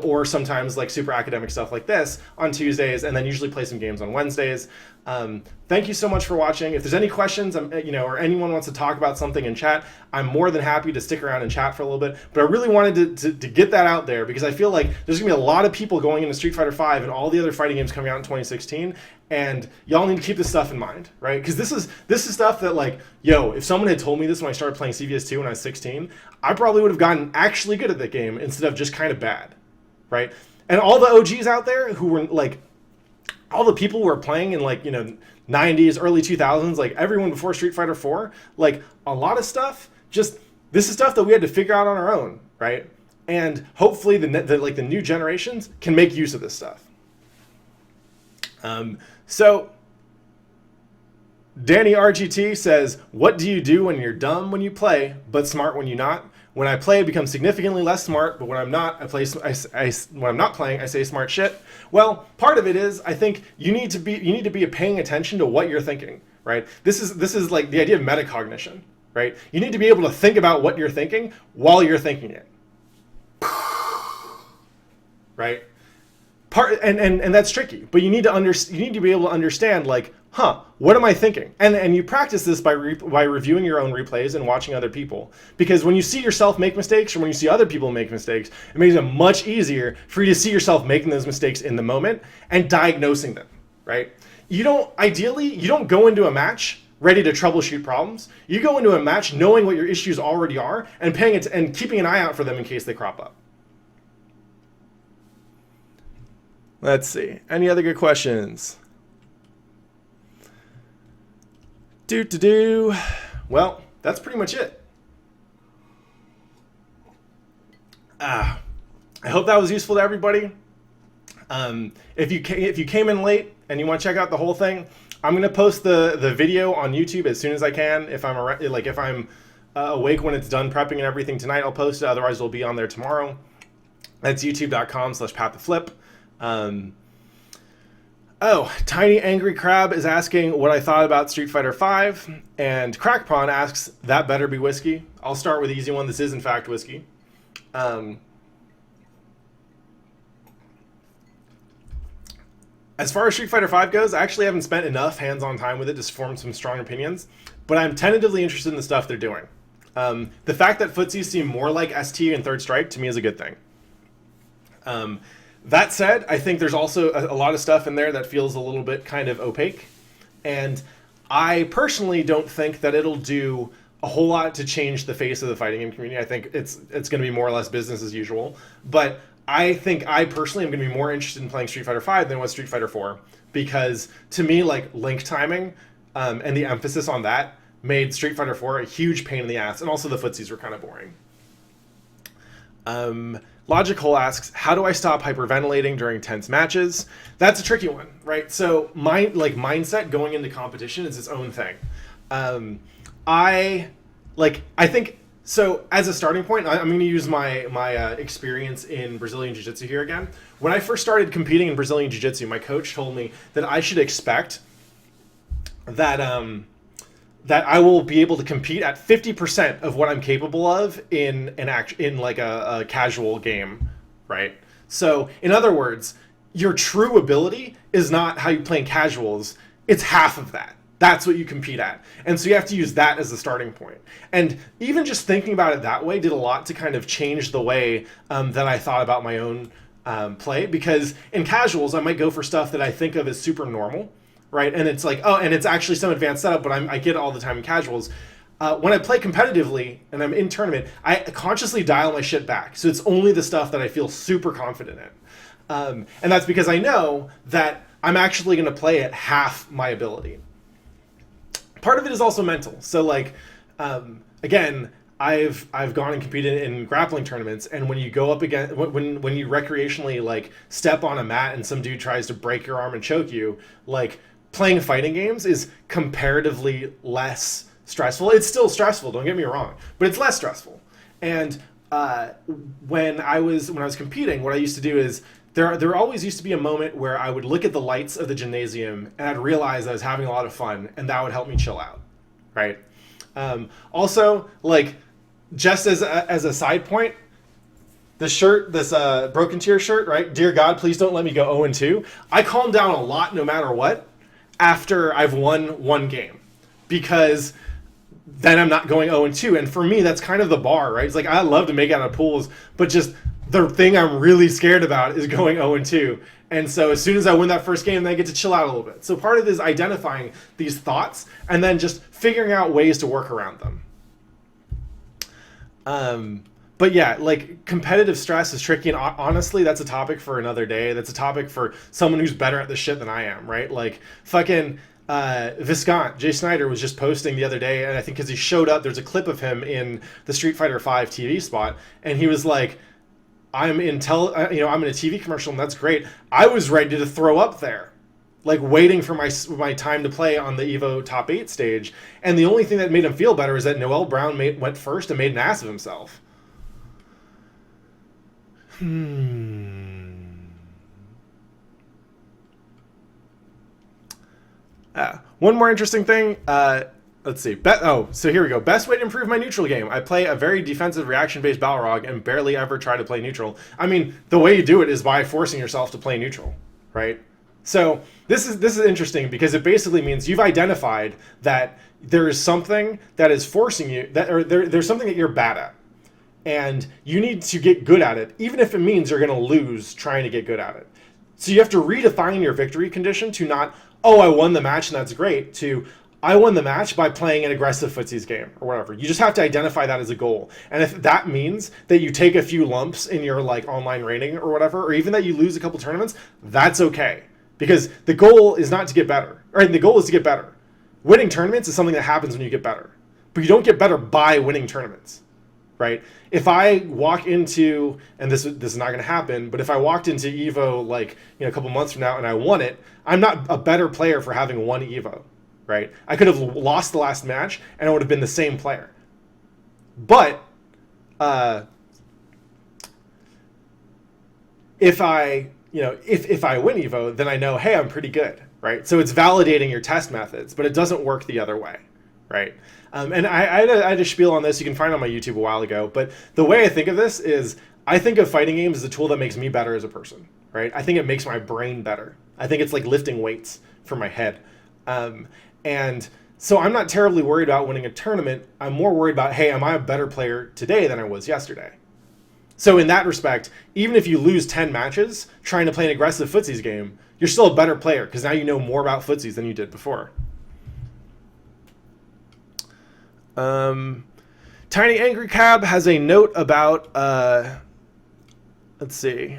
Or sometimes super academic stuff like this on Tuesdays, and then usually play some games on Wednesdays. Thank you so much for watching. If there's any questions, or anyone wants to talk about something in chat, I'm more than happy to stick around and chat for a little bit. But I really wanted to get that out there because I feel like there's gonna be a lot of people going into Street Fighter V and all the other fighting games coming out in 2016, and y'all need to keep this stuff in mind, right? Because this is stuff that if someone had told me this when I started playing CVS2 when I was 16, I probably would have gotten actually good at that game instead of just kind of bad. Right? And all the OGs out there who were all the people who were playing in 90s, early 2000s, everyone before Street Fighter 4, a lot of stuff, this is stuff that we had to figure out on our own, right? And hopefully the new generations can make use of this stuff. So Danny RGT says, what do you do when you're dumb when you play, but smart when you're not? When I play, I become significantly less smart, but when I'm not, when I'm not playing, I say smart shit. Well, part of it is I think you need to be paying attention to what you're thinking, right? This is like the idea of metacognition, right? You need to be able to think about what you're thinking while you're thinking it, right? And that's tricky, but you need to be able to understand, like, what am I thinking? And you practice this by reviewing your own replays and watching other people, because when you see yourself make mistakes or when you see other people make mistakes, it makes it much easier for you to see yourself making those mistakes in the moment and diagnosing them, right? You don't go into a match ready to troubleshoot problems. You go into a match knowing what your issues already are and paying it and keeping an eye out for them in case they crop up. Let's see. Any other good questions? Well, that's pretty much it. I hope that was useful to everybody. If you came in late and you want to check out the whole thing, I'm gonna post the video on YouTube as soon as I can. If I'm awake when it's done prepping and everything tonight, I'll post it. Otherwise, it'll be on there tomorrow. That's youtube.com/pattheflip. Tiny Angry Crab is asking what I thought about Street Fighter V, and Crackpawn asks, that better be whiskey. I'll start with the easy one. This is in fact whiskey. As far as Street Fighter V goes, I actually haven't spent enough hands-on time with it to form some strong opinions, but I'm tentatively interested in the stuff they're doing. The fact that footsies seem more like ST and Third Strike to me is a good thing. That said, I think there's also a lot of stuff in there that feels a little bit kind of opaque. And I personally don't think that it'll do a whole lot to change the face of the fighting game community. I think it's going to be more or less business as usual. But I think I personally am going to be more interested in playing Street Fighter V than with Street Fighter 4. Because to me, like, link timing and the emphasis on that made Street Fighter 4 a huge pain in the ass. And also the footsies were kind of boring. Logical asks, how do I stop hyperventilating during tense matches? That's a tricky one, right? So mindset going into competition is its own thing. I think so. As a starting point, I'm going to use my experience in Brazilian Jiu-Jitsu here again. When I first started competing in Brazilian Jiu-Jitsu, my coach told me that I should expect that I will be able to compete at 50% of what I'm capable of in a casual game, right? So, in other words, your true ability is not how you play in casuals. It's half of that. That's what you compete at. And so you have to use that as a starting point. And even just thinking about it that way did a lot to kind of change the way that I thought about my own play. Because in casuals, I might go for stuff that I think of as super normal, right? And it's like, and it's actually some advanced setup, but I get it all the time in casuals. When I play competitively and I'm in tournament, I consciously dial my shit back. So it's only the stuff that I feel super confident in. And that's because I know that I'm actually going to play at half my ability. Part of it is also mental. So again, I've gone and competed in grappling tournaments, and when you go up against when you recreationally step on a mat and some dude tries to break your arm and choke you, playing fighting games is comparatively less stressful. It's still stressful, don't get me wrong, but it's less stressful. And when I was competing, what I used to do is there always used to be a moment where I would look at the lights of the gymnasium and I'd realize I was having a lot of fun, and that would help me chill out, right? Also, just as a side point, this shirt, this Broken Tear shirt, right? Dear God, please don't let me go 0-2. I calm down a lot no matter what after I've won one game, because then I'm not going 0-2. And for me, that's kind of the bar, right? It's I love to make out of pools, but just the thing I'm really scared about is going 0-2. And so as soon as I win that first game, then I get to chill out a little bit. So part of it is identifying these thoughts and then just figuring out ways to work around them. But yeah, competitive stress is tricky, and honestly, that's a topic for another day. That's a topic for someone who's better at this shit than I am, right? Viscount, Jay Snyder, was just posting the other day, and I think because he showed up, there's a clip of him in the Street Fighter V TV spot, and he was like, I'm in a TV commercial, and that's great. I was ready to throw up there, waiting for my time to play on the EVO Top 8 stage, and the only thing that made him feel better is that Noel Brown went first and made an ass of himself. One more interesting thing. Let's see. So here we go. Best way to improve my neutral game. I play a very defensive reaction-based Balrog and barely ever try to play neutral. I mean, the way you do it is by forcing yourself to play neutral, right? So this is interesting because it basically means you've identified that there is something that is forcing you, there's something that you're bad at. And you need to get good at it, even if it means you're going to lose trying to get good at it. So you have to redefine your victory condition to not, oh, I won the match and that's great, to I won the match by playing an aggressive footsies game or whatever. You just have to identify that as a goal. And if that means that you take a few lumps in your like online rating or whatever, or even that you lose a couple tournaments, that's okay. Because the goal is not to get better, right? The goal is to get better. Winning tournaments is something that happens when you get better. But you don't get better by winning tournaments, right? If I walk into, and this is not going to happen, but if I walked into Evo like a couple months from now and I won it, I'm not a better player for having won Evo, right? I could have lost the last match and I would have been the same player. But if I win Evo, then I know, hey, I'm pretty good, right? So it's validating your test methods, but it doesn't work the other way, right? And I had a spiel on this you can find on my YouTube a while ago, but the way I think of this is I think of fighting games as a tool that makes me better as a person, right? I think it makes my brain better. I think it's like lifting weights for my head. And so I'm not terribly worried about winning a tournament. I'm more worried about, hey, am I a better player today than I was yesterday? So in that respect, even if you lose 10 matches trying to play an aggressive footsies game, you're still a better player because now you know more about footsies than you did before. Tiny Angry Cab has a note about, let's see.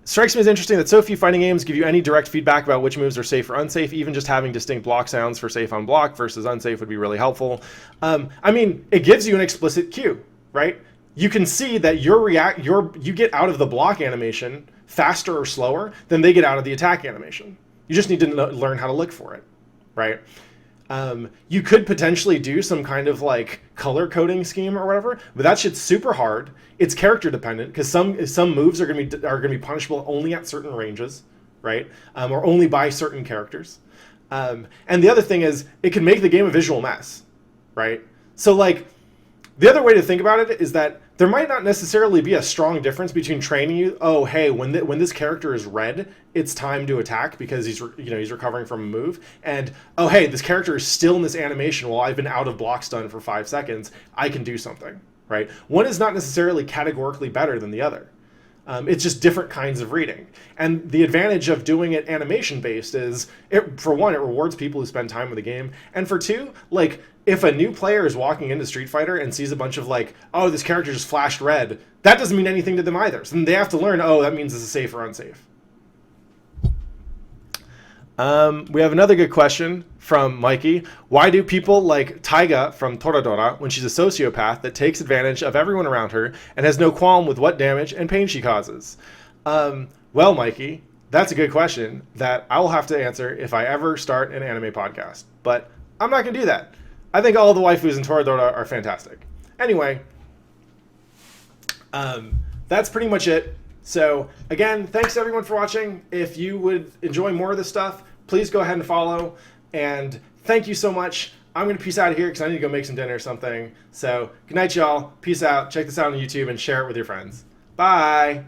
Strikes me as interesting that so few fighting games give you any direct feedback about which moves are safe or unsafe. Even just having distinct block sounds for safe on block versus unsafe would be really helpful. I mean, it gives you an explicit cue, right? You can see that you get out of the block animation faster or slower than they get out of the attack animation. You just need to learn how to look for it, right? You could potentially do some kind of like color coding scheme or whatever, but that shit's super hard. It's character dependent because some moves are gonna be punishable only at certain ranges, right? Or only by certain characters. And the other thing is it can make the game a visual mess, right? So like the other way to think about it is that there might not necessarily be a strong difference between training you. Oh, hey, when this character is red, it's time to attack because he's recovering from a move. And oh, hey, this character is still in this animation while I've been out of block stun for 5 seconds. I can do something, right? One is not necessarily categorically better than the other. It's just different kinds of reading. And the advantage of doing it animation-based is, for one, it rewards people who spend time with the game. And for two, like, if a new player is walking into Street Fighter and sees a bunch of like, oh, this character just flashed red, that doesn't mean anything to them either. So then they have to learn, oh, that means this is safe or unsafe. We have another good question from Mikey. Why do people like Taiga from Toradora when she's a sociopath that takes advantage of everyone around her and has no qualm with what damage and pain she causes? Well, Mikey, that's a good question that I will have to answer if I ever start an anime podcast. But I'm not going to do that. I think all the waifus in Toradora are fantastic. Anyway, that's pretty much it. So, again, thanks everyone for watching. If you would enjoy more of this stuff, please go ahead and follow. And thank you so much. I'm going to peace out of here because I need to go make some dinner or something. So, good night, y'all. Peace out. Check this out on YouTube and share it with your friends. Bye.